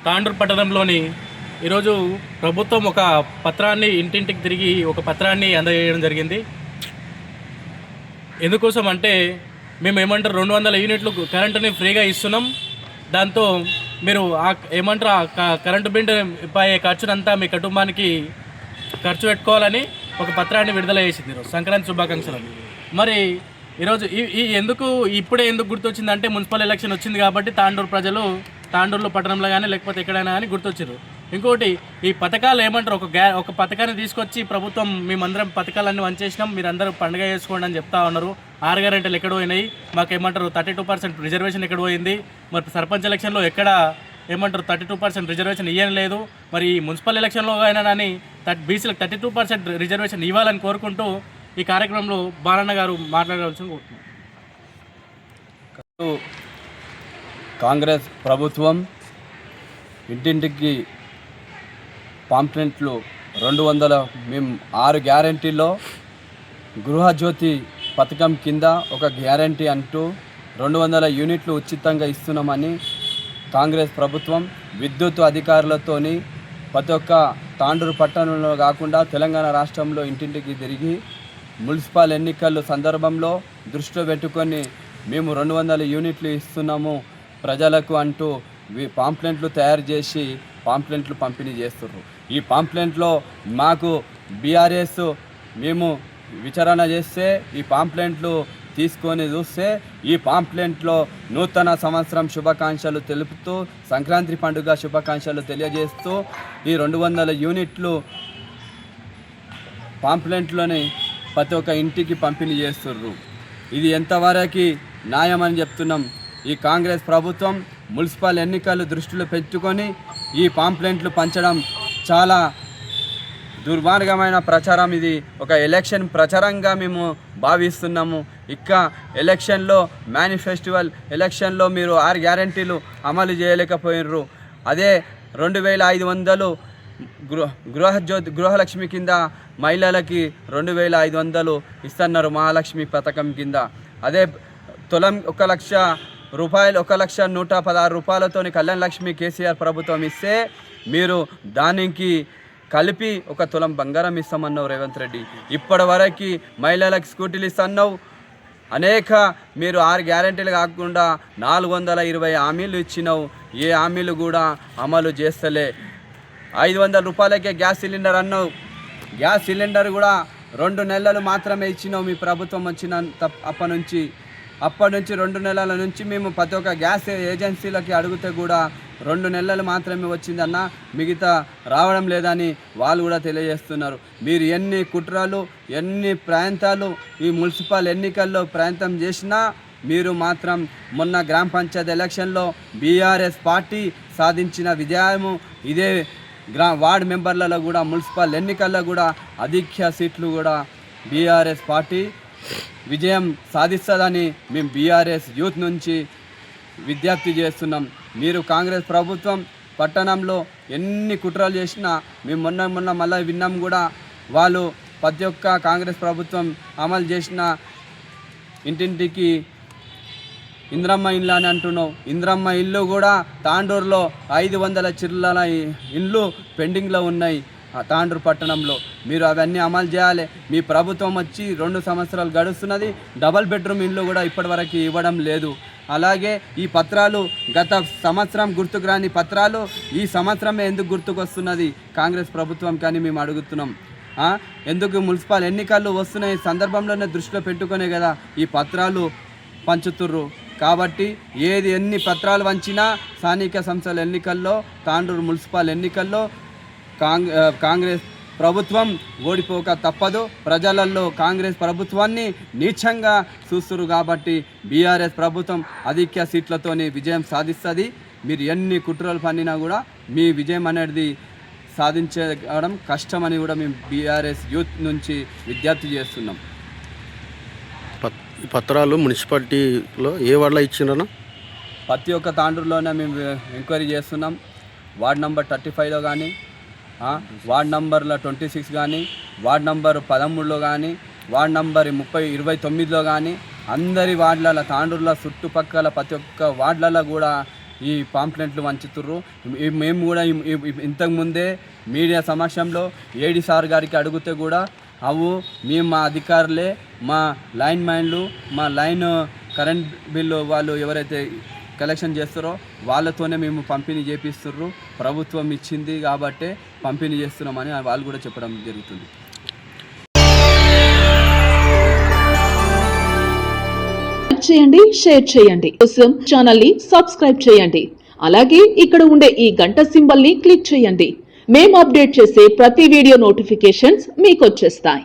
తాండూరు పట్టణంలోని ఈరోజు ప్రభుత్వం ఒక పత్రాన్ని ఇంటింటికి తిరిగి ఒక పత్రాన్ని అందజేయడం జరిగింది. ఎందుకోసం అంటే మేము ఏమంటారు 200 యూనిట్లు కరెంటుని ఫ్రీగా ఇస్తున్నాం. దాంతో మీరు ఏమంటారు కరెంటు బిల్లు అయ్యే ఖర్చునంతా మీ కుటుంబానికి ఖర్చు పెట్టుకోవాలని ఒక పత్రాన్ని విడుదల చేసింది ఈరోజు. సంక్రాంతి శుభాకాంక్షలు. మరి ఈరోజు ఎందుకు ఇప్పుడే ఎందుకు గుర్తొచ్చిందంటే మున్సిపల్ ఎలక్షన్ వచ్చింది కాబట్టి తాండూరు ప్రజలు తాండూరులో పట్టణంలో కానీ లేకపోతే ఎక్కడైనా కానీ గుర్తొచ్చారు. ఇంకోటి ఈ పథకాలు ఏమంటారు ఒక పథకాన్ని తీసుకొచ్చి ప్రభుత్వం మేమందరం పథకాలన్నీ వంచేసినాం, మీరందరూ పండుగ చేసుకోండి అని చెప్తా ఉన్నారు. 6 గ్యారెంటీలు ఎక్కడ పోయినాయి, మాకు ఏమంటారు 32% రిజర్వేషన్ ఎక్కడ పోయింది, మరి సర్పంచ్ ఎలక్షన్లో ఎక్కడ ఏమంటారు 32% రిజర్వేషన్ ఇవ్వని లేదు. మరి ఈ మున్సిపల్ ఎలక్షన్లో అయినా కానీ బీసీలకు 32% రిజర్వేషన్ ఇవ్వాలని కోరుకుంటూ ఈ కార్యక్రమంలో బాలన్న గారు మాట్లాడవలసిన కోరుతున్నాం. కాంగ్రెస్ ప్రభుత్వం ఇంటింటికి పాంప్లెంట్లు 200 మేము 6 గ్యారెంటీలో గృహజ్యోతి పథకం కింద ఒక గ్యారెంటీ అంటూ 200 యూనిట్లు ఉచితంగా ఇస్తున్నామని కాంగ్రెస్ ప్రభుత్వం విద్యుత్ అధికారులతోని ప్రతి ఒక్క తాండూరు పట్టణంలో కాకుండా తెలంగాణ రాష్ట్రంలో ఇంటింటికి తిరిగి మున్సిపల్ ఎన్నికల సందర్భంలో దృష్టిలో పెట్టుకొని మేము 200 యూనిట్లు ఇస్తున్నాము ప్రజలకు అంటూ పాంప్లెంట్లు తయారు చేసి పాంప్లెంట్లు పంపిణీ చేస్తున్నారు. ఈ పాంప్లెంట్లో మాకు బీఆర్ఎస్ మేము విచారణ చేస్తే ఈ పాంప్లెంట్లు తీసుకొని చూస్తే ఈ పాంప్లెంట్లో నూతన సంవత్సరం శుభాకాంక్షలు తెలుపుతూ సంక్రాంతి పండుగ శుభాకాంక్షలు తెలియజేస్తూ ఈ 200 యూనిట్లు పాంప్లెంట్లోని ప్రతి ఒక్క ఇంటికి పంపిణీ చేస్తుర్రు. ఇది ఎంతవరకు న్యాయమని చెప్తున్నాం. ఈ కాంగ్రెస్ ప్రభుత్వం మున్సిపల్ ఎన్నికలు దృష్టిలో పెట్టుకొని ఈ పాంప్లెంట్లు పంచడం చాలా దుర్మార్గమైన ప్రచారం. ఇది ఒక ఎలక్షన్ ప్రచారంగా మేము భావిస్తున్నాము. ఇక ఎలక్షన్లో మేనిఫెస్టివల్ ఎలక్షన్లో మీరు 6 గ్యారెంటీలు అమలు చేయలేకపోయినరు. అదే 2500 గృహలక్ష్మి కింద మహిళలకి 2500 ఇస్తున్నారు మహాలక్ష్మి పథకం కింద. అదే తులం 1,00,000 రూపాయలు 1,116 రూపాయలతోని కళ్యాణ లక్ష్మి కేసీఆర్ ప్రభుత్వం ఇస్తే మీరు దానికి కలిపి 1 తులం బంగారం ఇస్తామన్నావు రేవంత్ రెడ్డి. ఇప్పటి వరకు మహిళలకు స్కూటీలు ఇస్తున్నావు. అనేక మీరు 6 గ్యారెంటీలు కాకుండా 420 హామీలు ఇచ్చినావు. ఏ హామీలు కూడా అమలు చేస్తలే. 500 రూపాయలకే గ్యాస్ సిలిండర్ అన్నావు. గ్యాస్ సిలిండర్ కూడా 2 నెలలు మాత్రమే ఇచ్చినావు మీ ప్రభుత్వం వచ్చిన అప్పటి నుంచి 2 నెలల నుంచి మేము ప్రతి ఒక్క గ్యాస్ ఏజెన్సీలకి అడిగితే కూడా 2 నెలలు మాత్రమే వచ్చిందన్న, మిగతా రావడం లేదని వాళ్ళు కూడా తెలియజేస్తున్నారు. మీరు ఎన్ని కుట్రలు ఎన్ని ప్రాంతాలు ఈ మున్సిపల్ ఎన్నికల్లో ప్రాంతం చేసినా మీరు మాత్రం మొన్న గ్రామ పంచాయతీ ఎలక్షన్లో బీఆర్ఎస్ పార్టీ సాధించిన విజయము ఇదే వార్డు మెంబర్లలో కూడా మున్సిపల్ ఎన్నికల్లో కూడా అధిక సీట్లు కూడా బీఆర్ఎస్ పార్టీ విజయం సాధిస్తుందని మేము బీఆర్ఎస్ యూత్ నుంచి విజ్ఞప్తి చేస్తున్నాం. మీరు కాంగ్రెస్ ప్రభుత్వం పట్టణంలో ఎన్ని కుట్రలు చేసినా మేము మొన్న మళ్ళీ విన్నాం కూడా. వాళ్ళు ప్రతి ఒక్క కాంగ్రెస్ ప్రభుత్వం అమలు చేసిన ఇంటింటికి ఇంద్రమ్మ ఇల్లు అని అంటున్నావు. ఇంద్రమ్మ ఇల్లు కూడా తాండూరులో 500 చిల్లల ఇల్లు పెండింగ్లో ఉన్నాయి తాండూరు పట్టణంలో. మీరు అవన్నీ అమలు చేయాలి. మీ ప్రభుత్వం వచ్చి 2 సంవత్సరాలు గడుస్తున్నది. డబల్ బెడ్రూమ్ ఇల్లు కూడా ఇప్పటివరకు ఇవ్వడం లేదు. అలాగే ఈ పత్రాలు గత సంవత్సరం గుర్తుకు రాని పత్రాలు ఈ సంవత్సరమే ఎందుకు గుర్తుకొస్తున్నది కాంగ్రెస్ ప్రభుత్వం కానీ మేము అడుగుతున్నాం. ఎందుకు మున్సిపల్ ఎన్నికలు వస్తున్న ఈ సందర్భంలోనే దృష్టిలో పెట్టుకునే కదా ఈ పత్రాలు పంచుతుర్రు. కాబట్టి ఎన్ని పత్రాలు వంచినా స్థానిక సంస్థల ఎన్నికల్లో తాండూరు మున్సిపల్ ఎన్నికల్లో కాంగ్రెస్ ప్రభుత్వం ఓడిపోక తప్పదు. ప్రజలలో కాంగ్రెస్ ప్రభుత్వాన్ని నీచంగా చూస్తున్నారు కాబట్టి బీఆర్ఎస్ ప్రభుత్వం అధిక సీట్లతోని విజయం సాధిస్తుంది. మీరు ఎన్ని కుట్రలు పన్నినా కూడా మీ విజయం అనేది సాధించడం కష్టమని కూడా మేము బీఆర్ఎస్ యూత్ నుంచి విజ్ఞప్తి చేస్తున్నాం. ఈ పత్రాలు మున్సిపాలిటీలో ఏ వార్డులో ఇచ్చినారన్నా? ప్రతి ఒక్క తాండూరులోనే మేము ఎంక్వైరీ చేస్తున్నాం. వార్డ్ నెంబర్ 35లో కానీ, వార్డ్ నంబర్ల 26 కానీ, వార్డ్ నంబర్ 13లో కానీ, వార్డ్ నంబర్ 29లో కానీ అందరి వార్డులలో తాండూరులో చుట్టుపక్కల ప్రతి ఒక్క వార్డులలో కూడా ఈ పాంప్లెంట్లు వంచుతుర్రు. మేము కూడా ఇంతకుముందే మీడియా సమక్షంలో ఏడీ సార్ గారికి అడిగితే కూడా మేము మా అధికారులే, మా లైన్ మ్యాన్లు, మా లైన్ కరెంట్ బిల్లు వాళ్ళు ఎవరైతే కలెక్షన్ చేస్తారో వాళ్ళతోనే మేము పంపిణీ చేపిస్తుర్రు. ప్రభుత్వం ఇచ్చింది కాబట్టే పంపిణీ చేస్తున్నామని వాళ్ళు కూడా చెప్పడం జరుగుతుంది. చేయండి, షేర్ చేయండి, కోసం ఛానల్ ని సబ్స్క్రైబ్ చేయండి. అలాగే ఇక్కడ ఉండే ఈ గంట సింబల్ ని క్లిక్ చేయండి. మేము అప్డేట్ చేసే ప్రతి వీడియో నోటిఫికేషన్స్ మీకు వచ్చేస్తాయి.